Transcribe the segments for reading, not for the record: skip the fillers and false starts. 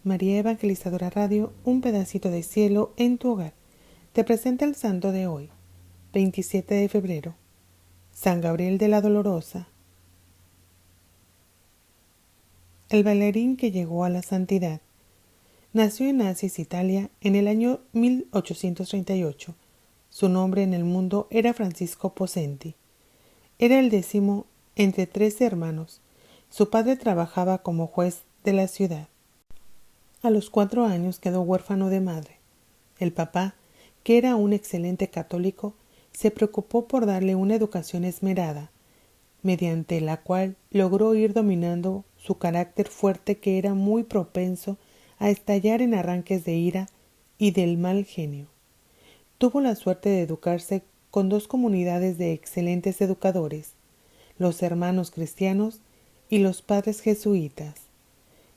María Evangelizadora Radio, un pedacito de cielo en tu hogar. Te presenta el santo de hoy, 27 de febrero, San Gabriel de la Dolorosa. El bailarín que llegó a la santidad. Nació en Asis, Italia, en el año 1838. Su nombre en el mundo era Francisco Possenti. Era el 10º entre 13 hermanos. Su padre trabajaba como juez de la ciudad. A los 4 años quedó huérfano de madre. El papá, que era un excelente católico, se preocupó por darle una educación esmerada, mediante la cual logró ir dominando su carácter fuerte, que era muy propenso a estallar en arranques de ira y del mal genio. Tuvo la suerte de educarse con 2 comunidades de excelentes educadores, los hermanos cristianos y los padres jesuitas,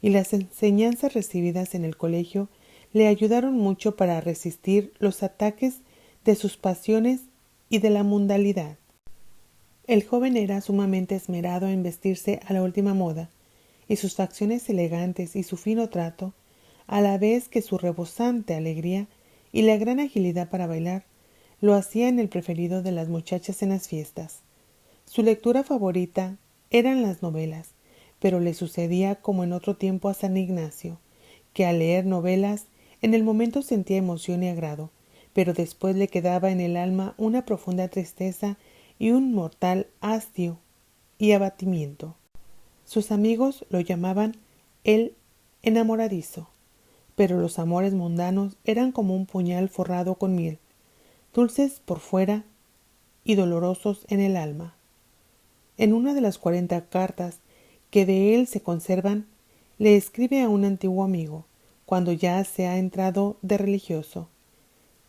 y las enseñanzas recibidas en el colegio le ayudaron mucho para resistir los ataques de sus pasiones y de la mundanalidad. El joven era sumamente esmerado en vestirse a la última moda, y sus facciones elegantes y su fino trato, a la vez que su rebosante alegría y la gran agilidad para bailar, lo hacían el preferido de las muchachas en las fiestas. Su lectura favorita eran las novelas, pero le sucedía como en otro tiempo a San Ignacio, que al leer novelas en el momento sentía emoción y agrado, pero después le quedaba en el alma una profunda tristeza y un mortal hastio y abatimiento. Sus amigos lo llamaban el enamoradizo, pero los amores mundanos eran como un puñal forrado con miel, dulces por fuera y dolorosos en el alma. En una de las 40 cartas que de él se conservan, le escribe a un antiguo amigo, cuando ya se ha entrado de religioso: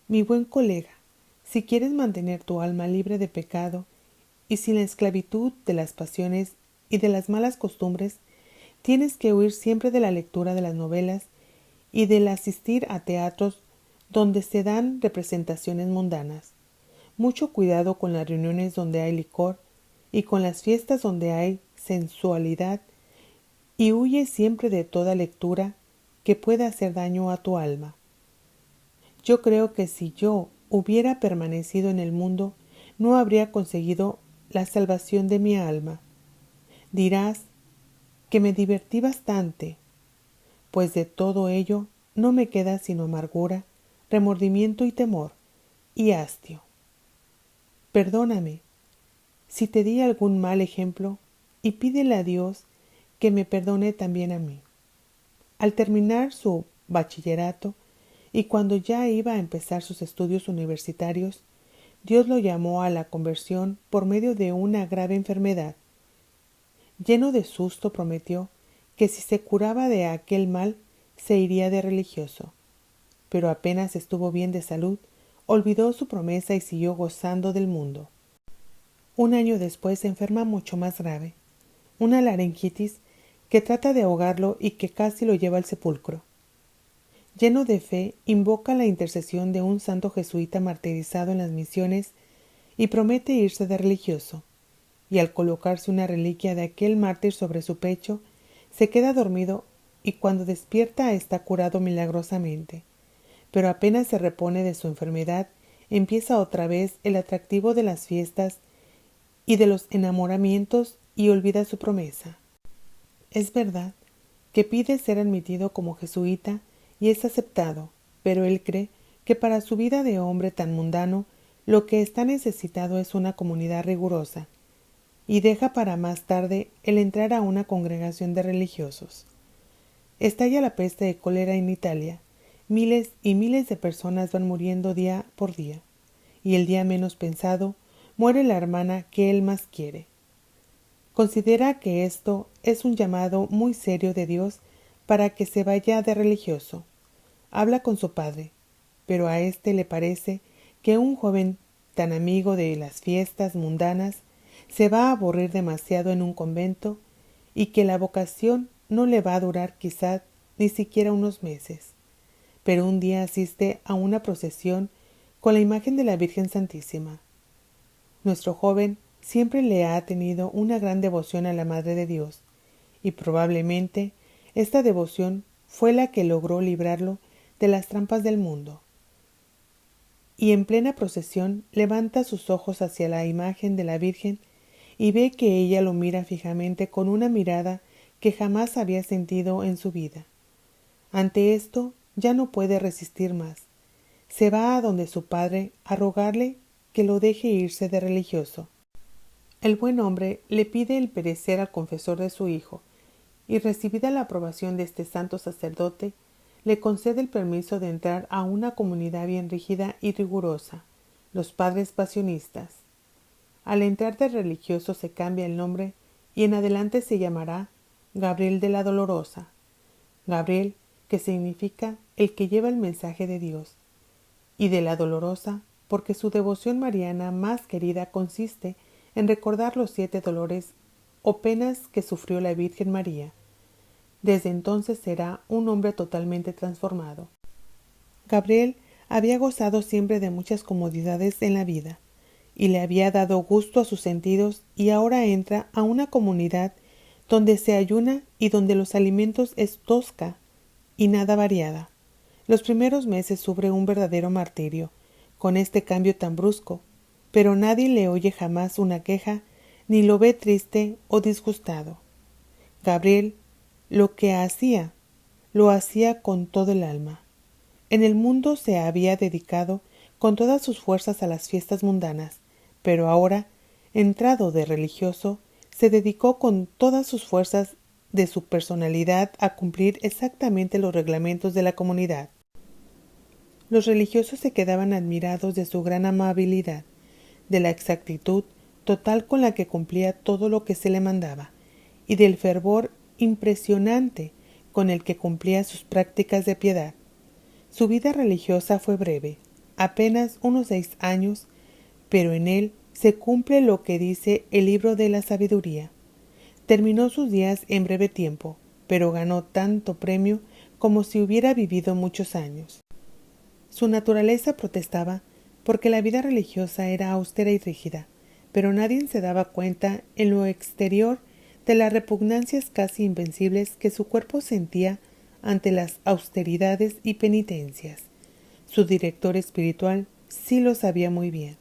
mi buen colega, si quieres mantener tu alma libre de pecado y sin la esclavitud de las pasiones y de las malas costumbres, tienes que huir siempre de la lectura de las novelas y del asistir a teatros donde se dan representaciones mundanas. Mucho cuidado con las reuniones donde hay licor y con las fiestas donde hay sensualidad, y huye siempre de toda lectura que pueda hacer daño a tu alma. Yo creo que si yo hubiera permanecido en el mundo, no habría conseguido la salvación de mi alma. Dirás que me divertí bastante, pues de todo ello no me queda sino amargura, remordimiento y temor, y hastio. Perdóname si te di algún mal ejemplo, y pídele a Dios que me perdone también a mí. Al terminar su bachillerato y cuando ya iba a empezar sus estudios universitarios, Dios lo llamó a la conversión por medio de una grave enfermedad. Lleno de susto, prometió que si se curaba de aquel mal, se iría de religioso. Pero apenas estuvo bien de salud, olvidó su promesa y siguió gozando del mundo. Un año después se enferma mucho más grave, una laringitis que trata de ahogarlo y que casi lo lleva al sepulcro. Lleno de fe, invoca la intercesión de un santo jesuita martirizado en las misiones y promete irse de religioso, y al colocarse una reliquia de aquel mártir sobre su pecho, se queda dormido y cuando despierta está curado milagrosamente. Pero apenas se repone de su enfermedad, empieza otra vez el atractivo de las fiestas y de los enamoramientos y olvida su promesa. Es verdad que pide ser admitido como jesuita y es aceptado, pero él cree que para su vida de hombre tan mundano lo que está necesitado es una comunidad rigurosa, y deja para más tarde el entrar a una congregación de religiosos. Estalla la peste de cólera en Italia. Miles y miles de personas van muriendo día por día, y el día menos pensado muere la hermana que él más quiere. Considera que esto es un llamado muy serio de Dios para que se vaya de religioso. Habla con su padre, pero a éste le parece que un joven tan amigo de las fiestas mundanas se va a aburrir demasiado en un convento y que la vocación no le va a durar quizá ni siquiera unos meses. Pero un día asiste a una procesión con la imagen de la Virgen Santísima. Nuestro joven siempre le ha tenido una gran devoción a la Madre de Dios, y probablemente esta devoción fue la que logró librarlo de las trampas del mundo. Y en plena procesión levanta sus ojos hacia la imagen de la Virgen y ve que ella lo mira fijamente con una mirada que jamás había sentido en su vida. Ante esto ya no puede resistir más. Se va a donde su padre a rogarle que lo deje irse de religioso. El buen hombre le pide el perecer al confesor de su hijo, y recibida la aprobación de este santo sacerdote, le concede el permiso de entrar a una comunidad bien rígida y rigurosa, los Padres Pasionistas. Al entrar de religioso se cambia el nombre y en adelante se llamará Gabriel de la Dolorosa. Gabriel, que significa el que lleva el mensaje de Dios, y de la Dolorosa, porque su devoción mariana más querida consiste en recordar los 7 dolores o penas que sufrió la Virgen María. Desde entonces será un hombre totalmente transformado. Gabriel había gozado siempre de muchas comodidades en la vida, y le había dado gusto a sus sentidos, y ahora entra a una comunidad donde se ayuna y donde los alimentos es tosca y nada variada. Los primeros meses sufre un verdadero martirio con este cambio tan brusco, pero nadie le oye jamás una queja ni lo ve triste o disgustado. Gabriel lo que hacía, lo hacía con todo el alma. En el mundo se había dedicado con todas sus fuerzas a las fiestas mundanas, pero ahora, entrado de religioso, se dedicó con todas sus fuerzas de su personalidad a cumplir exactamente los reglamentos de la comunidad. Los religiosos se quedaban admirados de su gran amabilidad, de la exactitud total con la que cumplía todo lo que se le mandaba, y del fervor impresionante con el que cumplía sus prácticas de piedad. Su vida religiosa fue breve, apenas unos 6 años, pero en él se cumple lo que dice el libro de la sabiduría. Terminó sus días en breve tiempo, pero ganó tanto premio como si hubiera vivido muchos años. Su naturaleza protestaba porque la vida religiosa era austera y rígida, pero nadie se daba cuenta en lo exterior de las repugnancias casi invencibles que su cuerpo sentía ante las austeridades y penitencias. Su director espiritual sí lo sabía muy bien.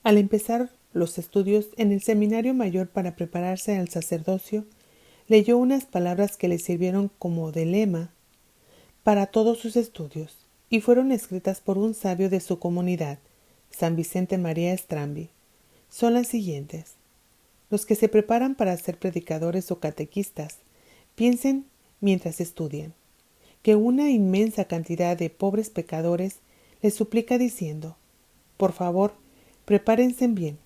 Al empezar los estudios en el seminario mayor para prepararse al sacerdocio, leyó unas palabras que le sirvieron como de lema para todos sus estudios, y fueron escritas por un sabio de su comunidad, San Vicente María Strambi. Son las siguientes: los que se preparan para ser predicadores o catequistas, piensen mientras estudian, que una inmensa cantidad de pobres pecadores les suplica diciendo: por favor, prepárense bien,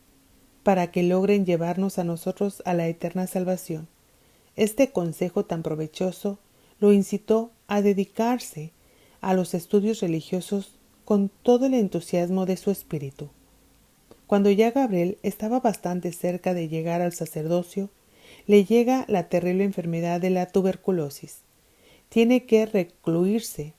para que logren llevarnos a nosotros a la eterna salvación. Este consejo tan provechoso lo incitó a dedicarse a los estudios religiosos con todo el entusiasmo de su espíritu. Cuando ya Gabriel estaba bastante cerca de llegar al sacerdocio, le llega la terrible enfermedad de la tuberculosis. Tiene que recluirse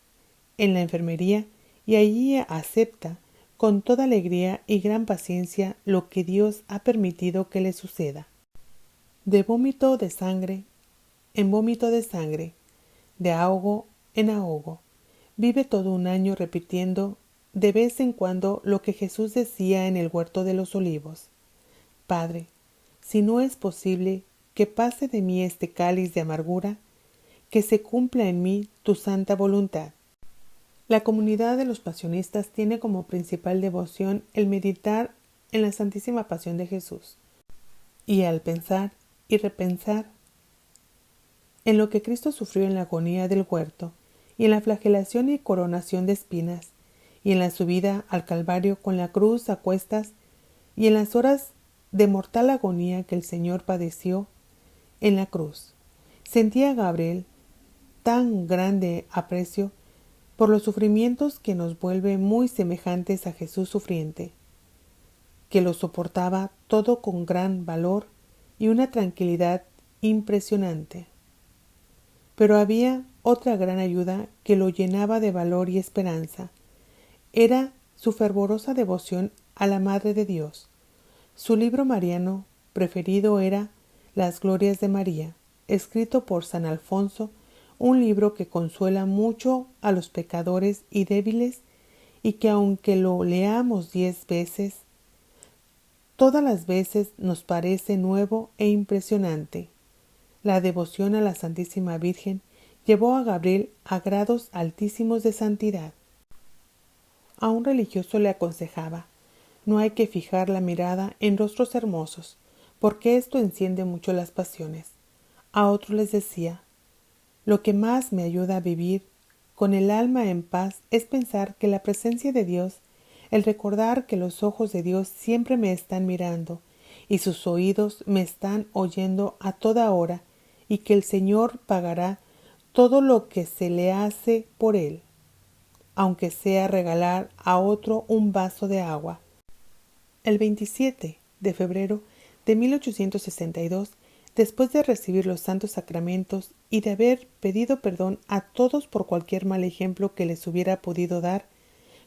en la enfermería y allí acepta con toda alegría y gran paciencia lo que Dios ha permitido que le suceda. De vómito de sangre en vómito de sangre, de ahogo en ahogo, vive todo un año repitiendo de vez en cuando lo que Jesús decía en el huerto de los olivos: Padre, si no es posible que pase de mí este cáliz de amargura, que se cumpla en mí tu santa voluntad. La comunidad de los pasionistas tiene como principal devoción el meditar en la Santísima Pasión de Jesús, y al pensar y repensar en lo que Cristo sufrió en la agonía del huerto, y en la flagelación y coronación de espinas, y en la subida al Calvario con la cruz a cuestas, y en las horas de mortal agonía que el Señor padeció en la cruz, sentía Gabriel tan grande aprecio por los sufrimientos que nos vuelve muy semejantes a Jesús sufriente, que lo soportaba todo con gran valor y una tranquilidad impresionante. Pero había otra gran ayuda que lo llenaba de valor y esperanza. Era su fervorosa devoción a la Madre de Dios. Su libro mariano preferido era Las Glorias de María, escrito por San Alfonso, un libro que consuela mucho a los pecadores y débiles y que aunque lo leamos 10 veces, todas las veces nos parece nuevo e impresionante. La devoción a la Santísima Virgen llevó a Gabriel a grados altísimos de santidad. A un religioso le aconsejaba: no hay que fijar la mirada en rostros hermosos, porque esto enciende mucho las pasiones. A otro les decía: lo que más me ayuda a vivir con el alma en paz es pensar que la presencia de Dios, el recordar que los ojos de Dios siempre me están mirando y sus oídos me están oyendo a toda hora, y que el Señor pagará todo lo que se le hace por él, aunque sea regalar a otro un vaso de agua. El 27 de febrero de 1862, después de recibir los santos sacramentos y de haber pedido perdón a todos por cualquier mal ejemplo que les hubiera podido dar,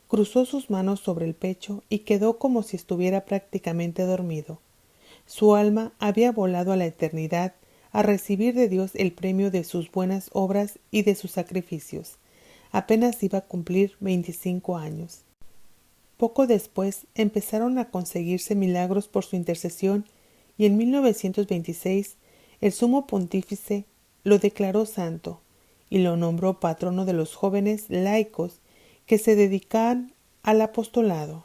cruzó sus manos sobre el pecho y quedó como si estuviera prácticamente dormido. Su alma había volado a la eternidad a recibir de Dios el premio de sus buenas obras y de sus sacrificios. Apenas iba a cumplir 25 años. Poco después empezaron a conseguirse milagros por su intercesión y en 1926 el Sumo Pontífice lo declaró santo y lo nombró patrono de los jóvenes laicos que se dedican al apostolado.